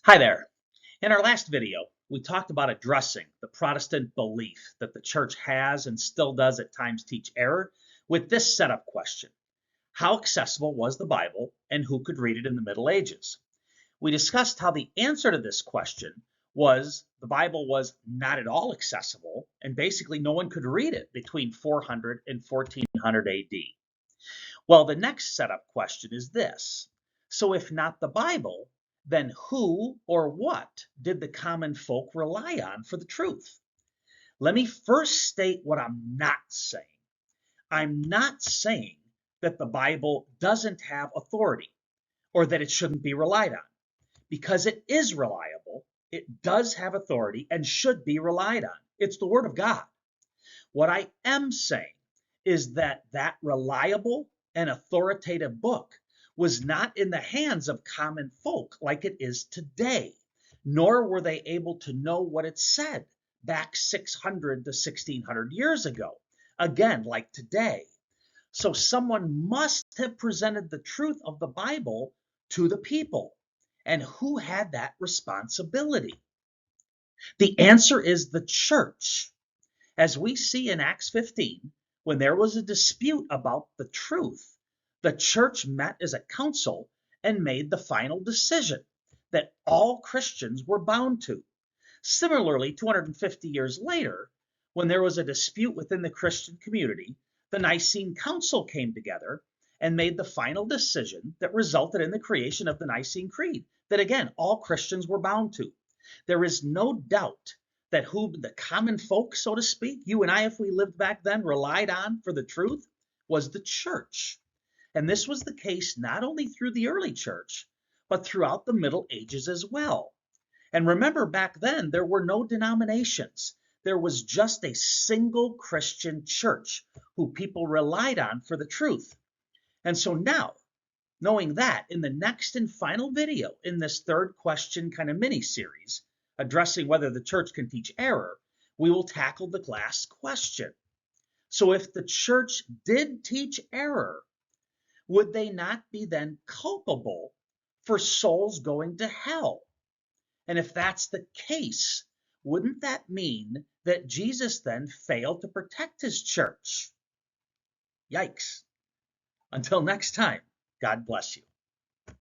Hi there. In our last video, we talked about addressing the Protestant belief that the church has and still does at times teach error with this setup question. How accessible was the Bible and who could read it in the Middle Ages? We discussed how the answer to this question was the Bible was not at all accessible and basically no one could read it between 400 and 1400 AD. Well, the next setup question is this. So if not the Bible, then who or what did the common folk rely on for the truth? Let me first state what I'm not saying. I'm not saying that the Bible doesn't have authority or that it shouldn't be relied on, because it is reliable, it does have authority and should be relied on. It's the Word of God. What I am saying is that that reliable and authoritative book was not in the hands of common folk like it is today, nor were they able to know what it said back 600 to 1600 years ago, again, like today. So someone must have presented the truth of the Bible to the people. And who had that responsibility? The answer is the church. As we see in Acts 15, when there was a dispute about the truth, the church met as a council and made the final decision that all Christians were bound to. Similarly, 250 years later, when there was a dispute within the Christian community, the Nicene Council came together and made the final decision that resulted in the creation of the Nicene Creed, that again, all Christians were bound to. There is no doubt that who the common folk, so to speak, you and I, if we lived back then, relied on for the truth was the church. And this was the case not only through the early church, but throughout the Middle Ages as well. And remember, back then, there were no denominations. There was just a single Christian church who people relied on for the truth. And so now, knowing that, in the next and final video in this third question kind of mini series, addressing whether the church can teach error, we will tackle the last question. So if the church did teach error, would they not be then culpable for souls going to hell? And if that's the case, wouldn't that mean that Jesus then failed to protect his church? Yikes. Until next time, God bless you.